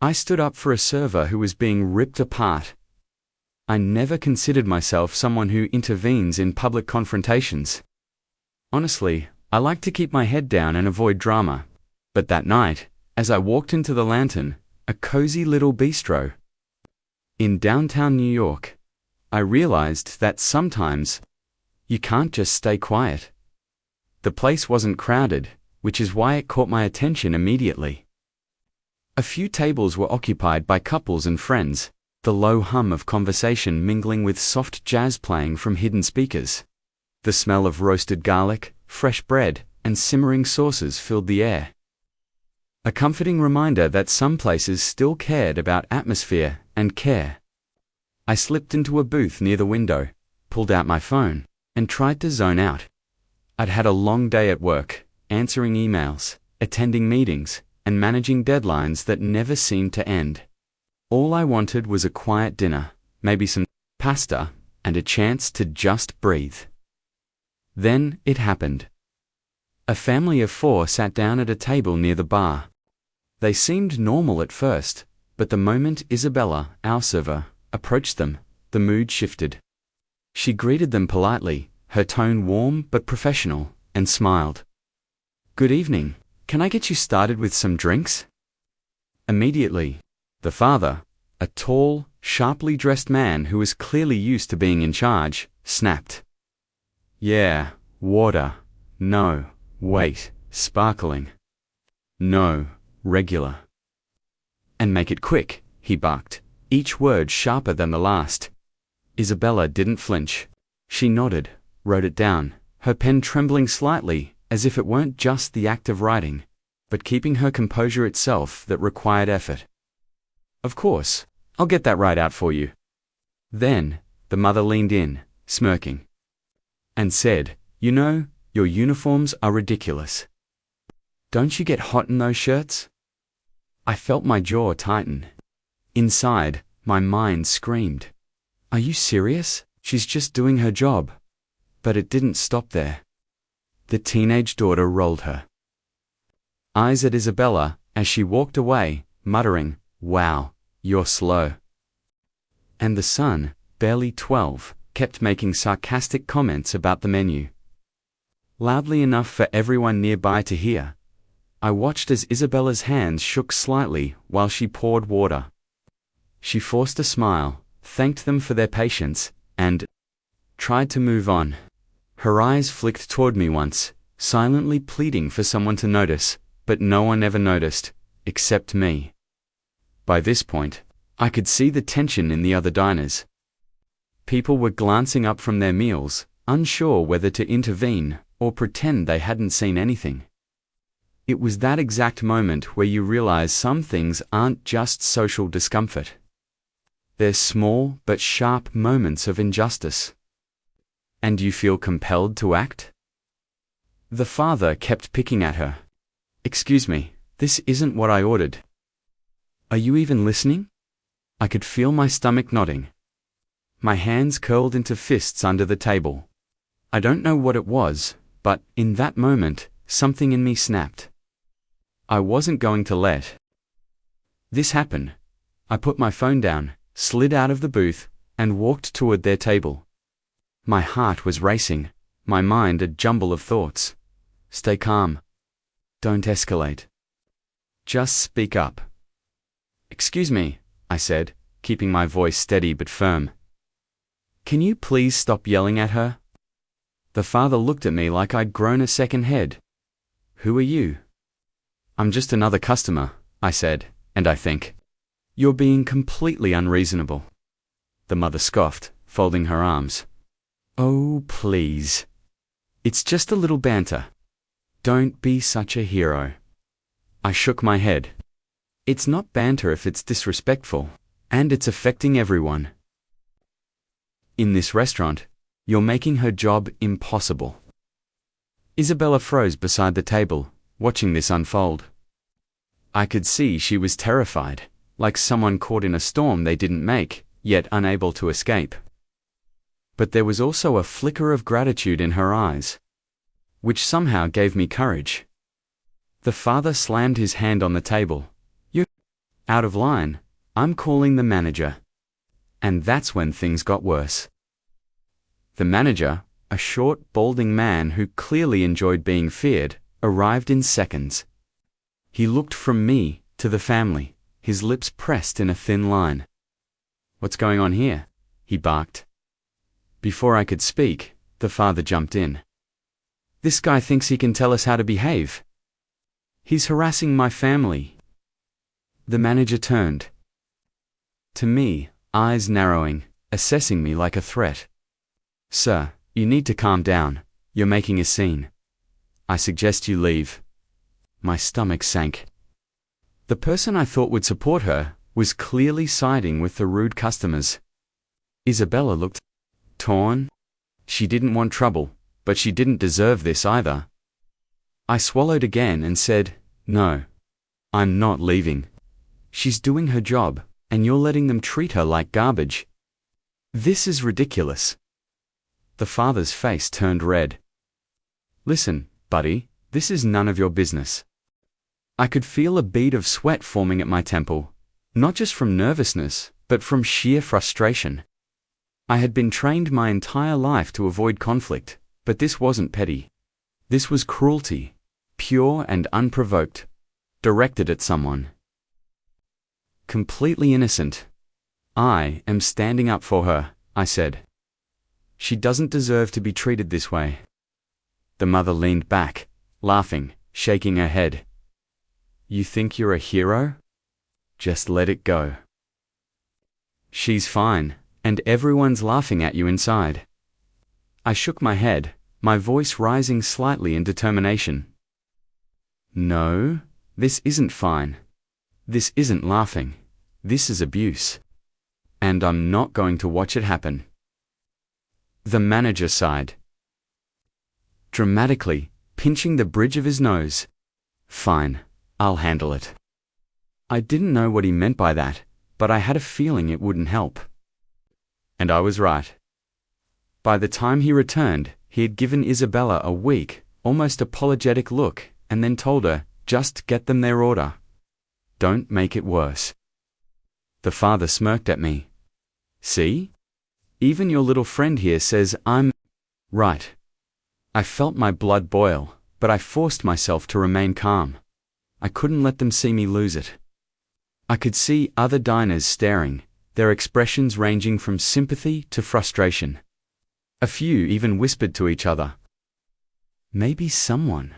I stood up for a server who was being ripped apart. I never considered myself someone who intervenes in public confrontations. Honestly, I like to keep my head down and avoid drama. But that night, as I walked into the Lantern, a cozy little bistro in downtown New York, I realized that sometimes you can't just stay quiet. The place wasn't crowded, which is why it caught my attention immediately. A few tables were occupied by couples and friends, the low hum of conversation mingling with soft jazz playing from hidden speakers. The smell of roasted garlic, fresh bread, and simmering sauces filled the air. A comforting reminder that some places still cared about atmosphere and care. I slipped into a booth near the window, pulled out my phone, and tried to zone out. I'd had a long day at work, answering emails, attending meetings, and managing deadlines that never seemed to end. All I wanted was a quiet dinner, maybe some pasta, and a chance to just breathe. Then it happened. A family of 4 sat down at a table near the bar. They seemed normal at first, but the moment Isabella, our server, approached them, the mood shifted. She greeted them politely, her tone warm but professional, and smiled. "Good evening. Can I get you started with some drinks?" Immediately, the father, a tall, sharply dressed man who was clearly used to being in charge, snapped. "Yeah, water. No, wait, sparkling. No, regular. And make it quick," he barked, each word sharper than the last. Isabella didn't flinch. She nodded, wrote it down, her pen trembling slightly, as if it weren't just the act of writing, but keeping her composure itself that required effort. "Of course, I'll get that right out for you." Then, the mother leaned in, smirking, and said, "You know, your uniforms are ridiculous. Don't you get hot in those shirts?" I felt my jaw tighten. Inside, my mind screamed, "Are you serious? She's just doing her job." But it didn't stop there. The teenage daughter rolled her eyes at Isabella as she walked away, muttering, "Wow, you're slow." And the son, barely 12, kept making sarcastic comments about the menu. Loudly enough for everyone nearby to hear. I watched as Isabella's hands shook slightly while she poured water. She forced a smile, thanked them for their patience, and tried to move on. Her eyes flicked toward me once, silently pleading for someone to notice, but no one ever noticed, except me. By this point, I could see the tension in the other diners. People were glancing up from their meals, unsure whether to intervene or pretend they hadn't seen anything. It was that exact moment where you realize some things aren't just social discomfort. They're small but sharp moments of injustice. And you feel compelled to act? The father kept picking at her. "Excuse me, this isn't what I ordered. Are you even listening?" I could feel my stomach nodding. My hands curled into fists under the table. I don't know what it was, but in that moment, something in me snapped. I wasn't going to let this happen. I put my phone down, slid out of the booth, and walked toward their table. My heart was racing, my mind a jumble of thoughts. Stay calm. Don't escalate. Just speak up. "Excuse me," I said, keeping my voice steady but firm. "Can you please stop yelling at her?" The father looked at me like I'd grown a second head. "Who are you?" "I'm just another customer," I said, "and I think you're being completely unreasonable." The mother scoffed, folding her arms. "Oh, please. It's just a little banter. Don't be such a hero." I shook my head. It's not banter if it's disrespectful, and it's affecting everyone. In this restaurant, you're making her job impossible. Isabella froze beside the table, watching this unfold. I could see she was terrified, like someone caught in a storm they didn't make, yet unable to escape. But there was also a flicker of gratitude in her eyes, which somehow gave me courage. The father slammed his hand on the table. "You're..." Out of line, I'm calling the manager. And that's when things got worse. The manager, a short, balding man who clearly enjoyed being feared, arrived in seconds. He looked from me to the family, his lips pressed in a thin line. "What's going on here?" he barked. Before I could speak, the father jumped in. "This guy thinks he can tell us how to behave. He's harassing my family." The manager turned to me, eyes narrowing, assessing me like a threat. "Sir, you need to calm down. You're making a scene. I suggest you leave." My stomach sank. The person I thought would support her was clearly siding with the rude customers. Isabella looked torn. She didn't want trouble, but she didn't deserve this either. I swallowed again and said, "No. I'm not leaving. She's doing her job, and you're letting them treat her like garbage. This is ridiculous." The father's face turned red. "Listen, buddy, this is none of your business." I could feel a bead of sweat forming at my temple, not just from nervousness, but from sheer frustration. I had been trained my entire life to avoid conflict, but this wasn't petty. This was cruelty, pure and unprovoked, directed at someone completely innocent. "I am standing up for her," I said. "She doesn't deserve to be treated this way." The mother leaned back, laughing, shaking her head. "You think you're a hero? Just let it go. She's fine, and everyone's laughing at you inside." I shook my head, my voice rising slightly in determination. "No, this isn't fine. This isn't laughing. This is abuse. And I'm not going to watch it happen." The manager sighed, dramatically, pinching the bridge of his nose. "Fine, I'll handle it." I didn't know what he meant by that, but I had a feeling it wouldn't help. And I was right. By the time he returned, he had given Isabella a weak, almost apologetic look, and then told her, "Just get them their order. Don't make it worse." The father smirked at me. "See? Even your little friend here says I'm right." I felt my blood boil, but I forced myself to remain calm. I couldn't let them see me lose it. I could see other diners staring, their expressions ranging from sympathy to frustration. A few even whispered to each other, "Maybe someone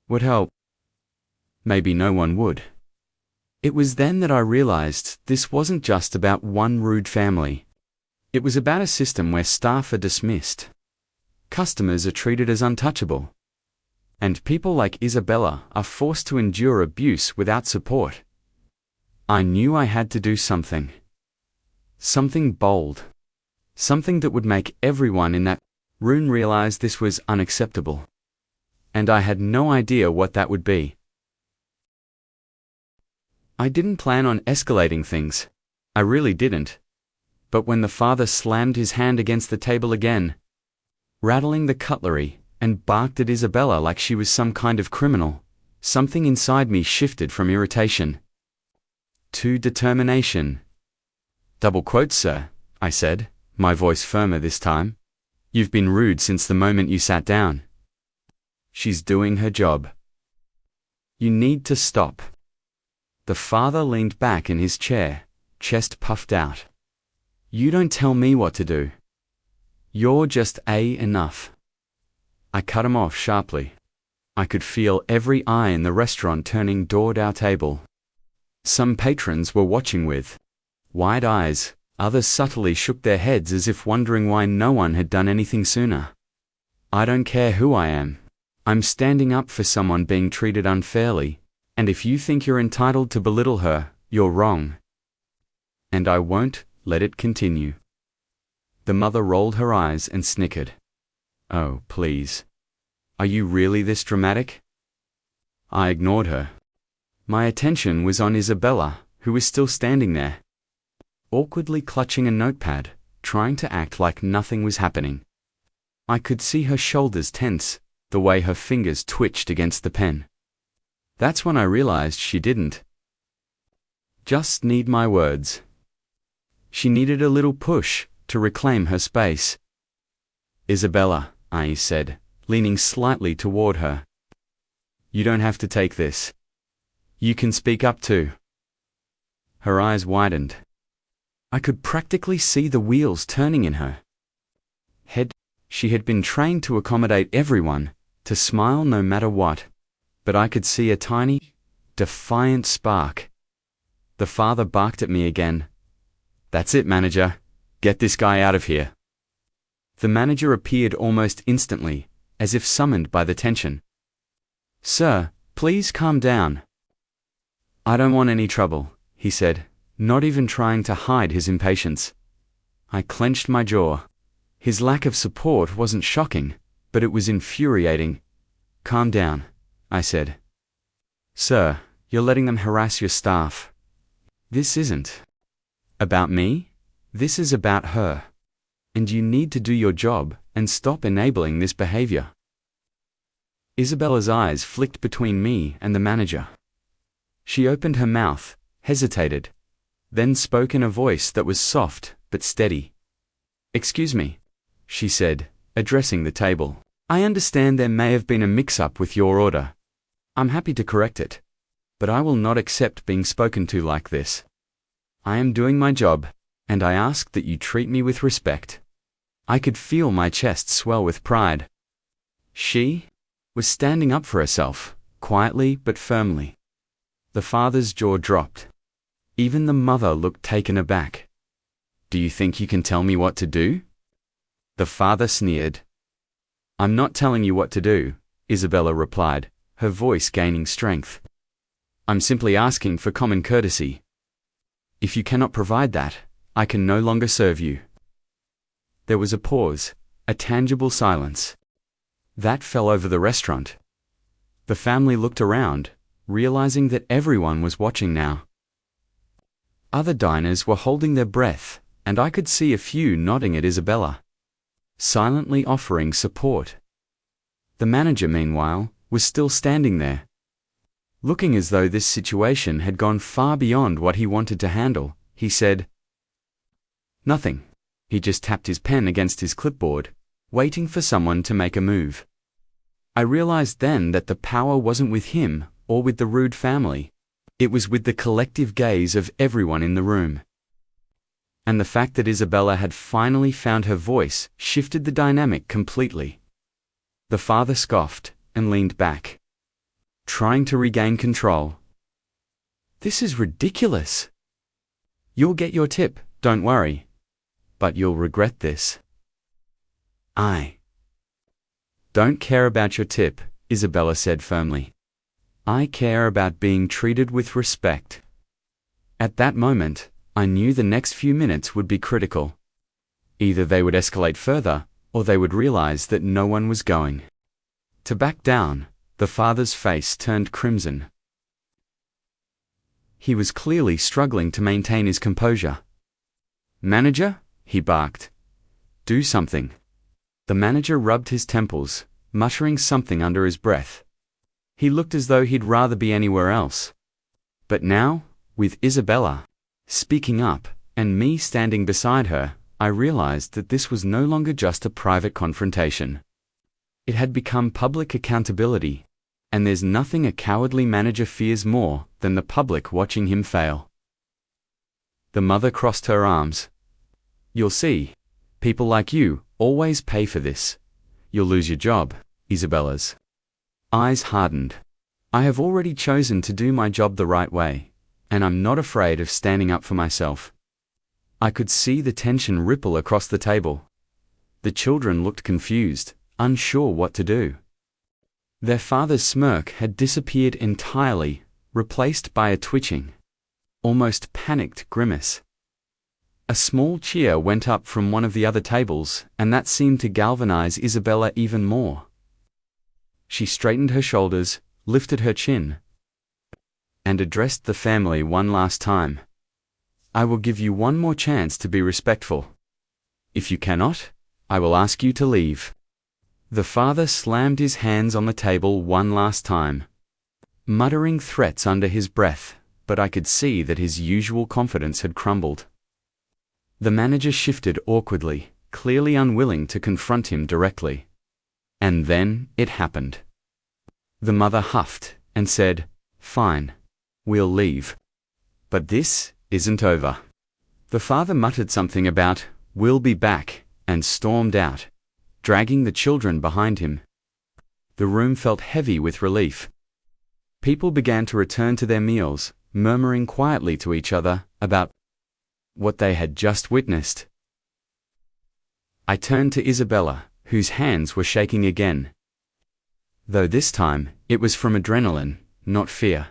would help." Maybe no one would. It was then that I realized this wasn't just about one rude family. It was about a system where staff are dismissed, customers are treated as untouchable, and people like Isabella are forced to endure abuse without support. I knew I had to do something. Something bold. Something that would make everyone in that room realize this was unacceptable. And I had no idea what that would be. I didn't plan on escalating things. I really didn't. But when the father slammed his hand against the table again, rattling the cutlery, and barked at Isabella like she was some kind of criminal, something inside me shifted from irritation to determination. "Double quotes, sir," I said, my voice firmer this time. "You've been rude since the moment you sat down. She's doing her job. You need to stop." The father leaned back in his chair, chest puffed out. "You don't tell me what to do. You're just enough." I cut him off sharply. I could feel every eye in the restaurant turning toward our table. Some patrons were watching with wide eyes, others subtly shook their heads as if wondering why no one had done anything sooner. I don't care who I am. I'm standing up for someone being treated unfairly, and if you think you're entitled to belittle her, you're wrong. And I won't let it continue. The mother rolled her eyes and snickered. "Oh, please. Are you really this dramatic?" I ignored her. My attention was on Isabella, who was still standing there, awkwardly clutching a notepad, trying to act like nothing was happening. I could see her shoulders tense, the way her fingers twitched against the pen. That's when I realized she didn't Just need my words. She needed a little push to reclaim her space. Isabella, I said, leaning slightly toward her. You don't have to take this. You can speak up too. Her eyes widened. I could practically see the wheels turning in her head. She had been trained to accommodate everyone, to smile no matter what, but I could see a tiny, defiant spark. The father barked at me again. That's it, manager. Get this guy out of here. The manager appeared almost instantly, as if summoned by the tension. Sir, please calm down. I don't want any trouble, he said, not even trying to hide his impatience. I clenched my jaw. His lack of support wasn't shocking, but it was infuriating. Calm down, I said. Sir, you're letting them harass your staff. This isn't about me. This is about her. And you need to do your job and stop enabling this behavior. Isabella's eyes flicked between me and the manager. She opened her mouth, hesitated, then spoke in a voice that was soft but steady. Excuse me, she said, addressing the table. I understand there may have been a mix-up with your order. I'm happy to correct it. But I will not accept being spoken to like this. I am doing my job, and I ask that you treat me with respect. I could feel my chest swell with pride. She was standing up for herself, quietly but firmly. The father's jaw dropped. Even the mother looked taken aback. Do you think you can tell me what to do? The father sneered. I'm not telling you what to do, Isabella replied, her voice gaining strength. I'm simply asking for common courtesy. If you cannot provide that, I can no longer serve you. There was a pause, a tangible silence. That fell over the restaurant. The family looked around, realizing that everyone was watching now. Other diners were holding their breath, and I could see a few nodding at Isabella, silently offering support. The manager, meanwhile, was still standing there, looking as though this situation had gone far beyond what he wanted to handle. He said, Nothing. He just tapped his pen against his clipboard, waiting for someone to make a move. I realized then that the power wasn't with him or with the rude family. It was with the collective gaze of everyone in the room. And the fact that Isabella had finally found her voice shifted the dynamic completely. The father scoffed and leaned back, trying to regain control. This is ridiculous. You'll get your tip, don't worry. But you'll regret this. I don't care about your tip, Isabella said firmly. I care about being treated with respect. At that moment, I knew the next few minutes would be critical. Either they would escalate further, or they would realize that no one was going to back down. The father's face turned crimson. He was clearly struggling to maintain his composure. Manager, he barked. Do something. The manager rubbed his temples, muttering something under his breath. He looked as though he'd rather be anywhere else. But now, with Isabella speaking up, and me standing beside her, I realized that this was no longer just a private confrontation. It had become public accountability, and there's nothing a cowardly manager fears more than the public watching him fail. The mother crossed her arms. You'll see, people like you always pay for this. You'll lose your job. Isabella's eyes hardened. I have already chosen to do my job the right way, and I'm not afraid of standing up for myself. I could see the tension ripple across the table. The children looked confused, unsure what to do. Their father's smirk had disappeared entirely, replaced by a twitching, almost panicked grimace. A small cheer went up from one of the other tables, and that seemed to galvanize Isabella even more. She straightened her shoulders, lifted her chin, and addressed the family one last time. I will give you one more chance to be respectful. If you cannot, I will ask you to leave. The father slammed his hands on the table one last time, muttering threats under his breath, but I could see that his usual confidence had crumbled. The manager shifted awkwardly, clearly unwilling to confront him directly. And then it happened. The mother huffed and said, "Fine. We'll leave. But this isn't over." The father muttered something about, "We'll be back," and stormed out, dragging the children behind him. The room felt heavy with relief. People began to return to their meals, murmuring quietly to each other about what they had just witnessed. I turned to Isabella, whose hands were shaking again. Though this time, it was from adrenaline, not fear.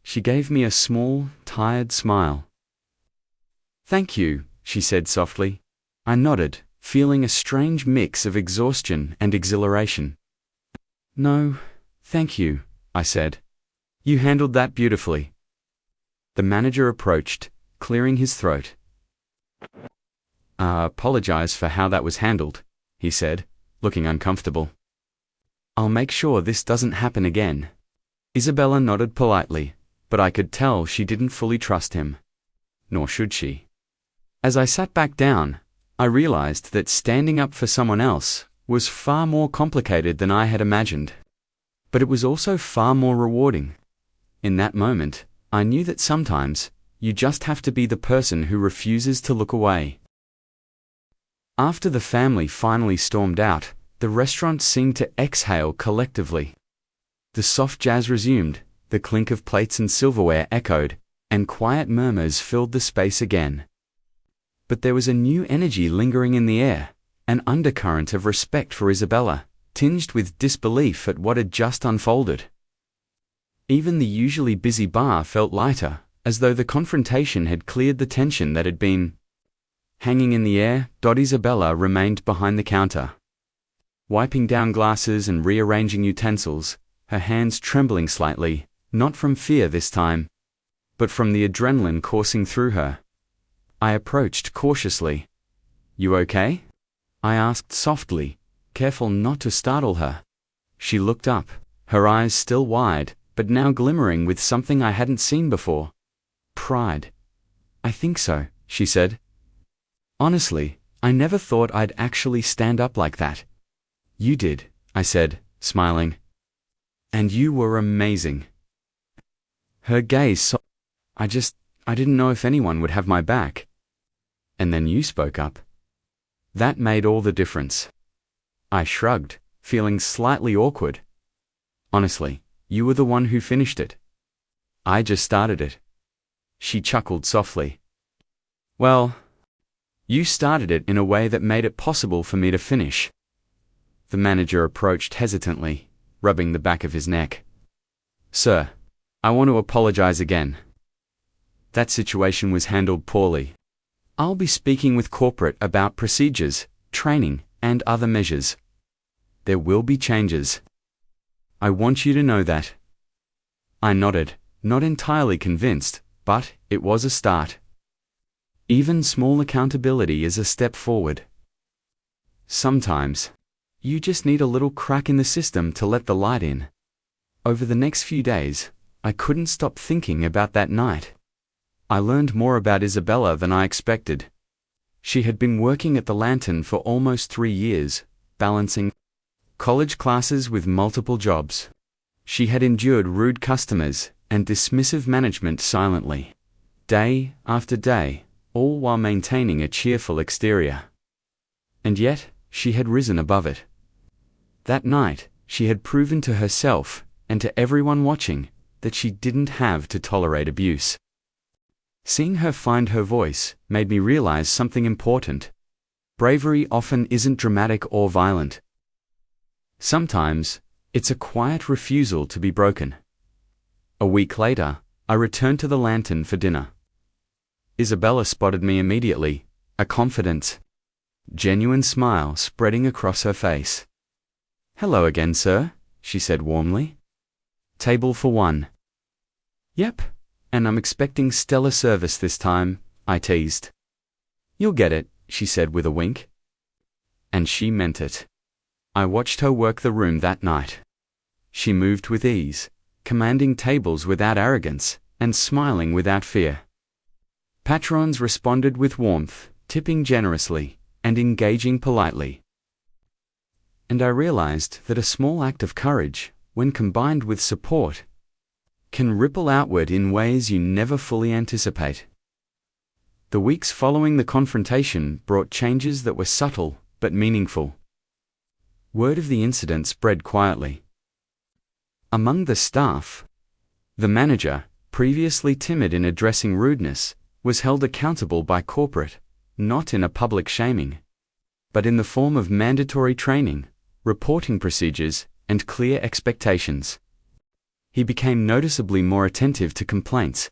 She gave me a small, tired smile. "Thank you," she said softly. I nodded, feeling a strange mix of exhaustion and exhilaration. "No, thank you," I said. "You handled that beautifully." The manager approached, clearing his throat. "I apologize for how that was handled," he said, looking uncomfortable. "I'll make sure this doesn't happen again." Isabella nodded politely, but I could tell she didn't fully trust him. Nor should she. As I sat back down, I realized that standing up for someone else was far more complicated than I had imagined. But it was also far more rewarding. In that moment, I knew that sometimes, you just have to be the person who refuses to look away. After the family finally stormed out, the restaurant seemed to exhale collectively. The soft jazz resumed, the clink of plates and silverware echoed, and quiet murmurs filled the space again. But there was a new energy lingering in the air, an undercurrent of respect for Isabella, tinged with disbelief at what had just unfolded. Even the usually busy bar felt lighter, as though the confrontation had cleared the tension that had been hanging in the air. Isabella remained behind the counter, wiping down glasses and rearranging utensils, her hands trembling slightly, not from fear this time, but from the adrenaline coursing through her. I approached cautiously. "You okay?" I asked softly, careful not to startle her. She looked up, her eyes still wide, but now glimmering with something I hadn't seen before. Pride. "I think so," she said. "Honestly, I never thought I'd actually stand up like that." "You did," I said, smiling. "And you were amazing." Her gaze I didn't know if anyone would have my back. And then you spoke up. That made all the difference. I shrugged, feeling slightly awkward. "Honestly, you were the one who finished it. I just started it." She chuckled softly. "Well, you started it in a way that made it possible for me to finish." The manager approached hesitantly, rubbing the back of his neck. "Sir, I want to apologize again. That situation was handled poorly. I'll be speaking with corporate about procedures, training, and other measures. There will be changes. I want you to know that." I nodded, not entirely convinced, but it was a start. Even small accountability is a step forward. Sometimes, you just need a little crack in the system to let the light in. Over the next few days, I couldn't stop thinking about that night. I learned more about Isabella than I expected. She had been working at the Lantern for almost 3 years, balancing college classes with multiple jobs. She had endured rude customers and dismissive management silently, day after day, all while maintaining a cheerful exterior. And yet, she had risen above it. That night, she had proven to herself, and to everyone watching, that she didn't have to tolerate abuse. Seeing her find her voice made me realize something important. Bravery often isn't dramatic or violent. Sometimes, it's a quiet refusal to be broken. A week later, I returned to the Lantern for dinner. Isabella spotted me immediately, a confident, genuine smile spreading across her face. "Hello again, sir," she said warmly. "Table for one." "Yep, and I'm expecting stellar service this time," I teased. "You'll get it," she said with a wink. And she meant it. I watched her work the room that night. She moved with ease, commanding tables without arrogance, and smiling without fear. Patrons responded with warmth, tipping generously, and engaging politely. And I realized that a small act of courage, when combined with support, can ripple outward in ways you never fully anticipate. The weeks following the confrontation brought changes that were subtle but meaningful. Word of the incident spread quietly. Among the staff, the manager, previously timid in addressing rudeness, was held accountable by corporate, not in a public shaming, but in the form of mandatory training, reporting procedures, and clear expectations. He became noticeably more attentive to complaints,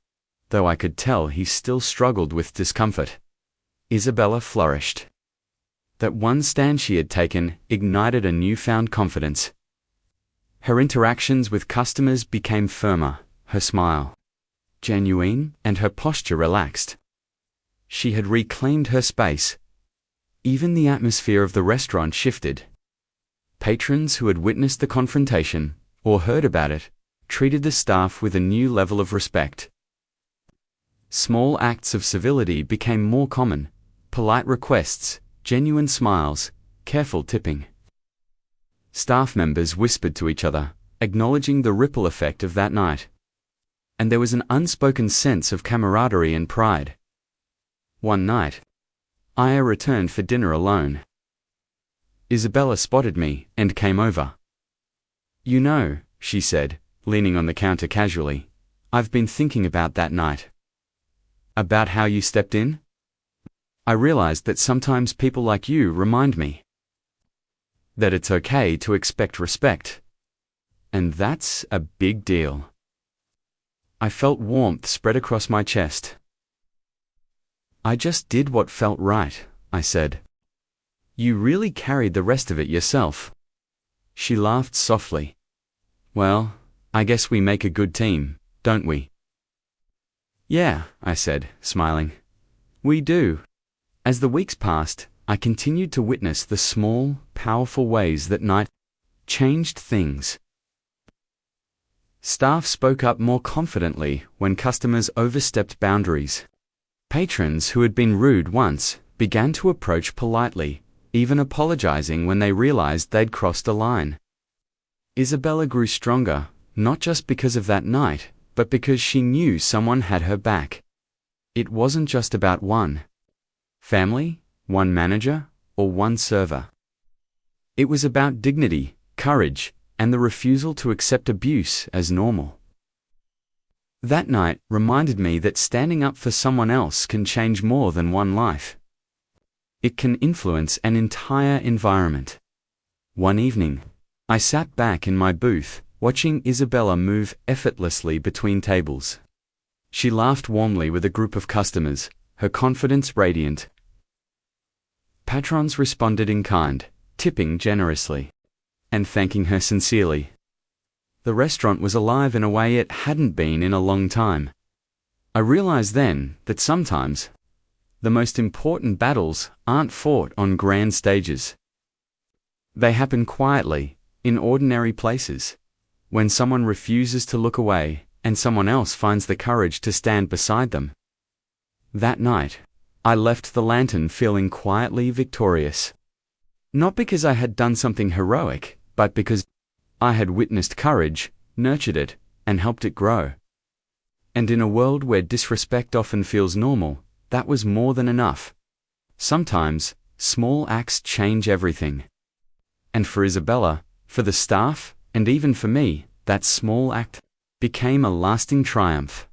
though I could tell he still struggled with discomfort. Isabella flourished. That one stand she had taken ignited a newfound confidence. Her interactions with customers became firmer, her smile genuine, and her posture relaxed. She had reclaimed her space. Even the atmosphere of the restaurant shifted. Patrons who had witnessed the confrontation, or heard about it, treated the staff with a new level of respect. Small acts of civility became more common: polite requests, genuine smiles, careful tipping. Staff members whispered to each other, acknowledging the ripple effect of that night. And there was an unspoken sense of camaraderie and pride. One night, Aya returned for dinner alone. Isabella spotted me and came over. "You know," she said, leaning on the counter casually, "I've been thinking about that night. About how you stepped in? I realized that sometimes people like you remind me that it's okay to expect respect. And that's a big deal." I felt warmth spread across my chest. "I just did what felt right," I said. "You really carried the rest of it yourself." She laughed softly. "Well, I guess we make a good team, don't we?" "Yeah," I said, smiling. "We do." As the weeks passed, I continued to witness the small, powerful ways that night changed things. Staff spoke up more confidently when customers overstepped boundaries. Patrons who had been rude once began to approach politely, even apologizing when they realized they'd crossed a line. Isabella grew stronger, not just because of that night, but because she knew someone had her back. It wasn't just about one family, one manager, or one server. It was about dignity, courage, and the refusal to accept abuse as normal. That night reminded me that standing up for someone else can change more than one life. It can influence an entire environment. One evening, I sat back in my booth, watching Isabella move effortlessly between tables. She laughed warmly with a group of customers, her confidence radiant. Patrons responded in kind, tipping generously, and thanking her sincerely. The restaurant was alive in a way it hadn't been in a long time. I realized then that sometimes the most important battles aren't fought on grand stages. They happen quietly, in ordinary places, when someone refuses to look away and someone else finds the courage to stand beside them. That night, I left the lantern feeling quietly victorious. Not because I had done something heroic, but because I had witnessed courage, nurtured it, and helped it grow. And in a world where disrespect often feels normal, that was more than enough. Sometimes, small acts change everything. And for Isabella, for the staff, and even for me, that small act became a lasting triumph.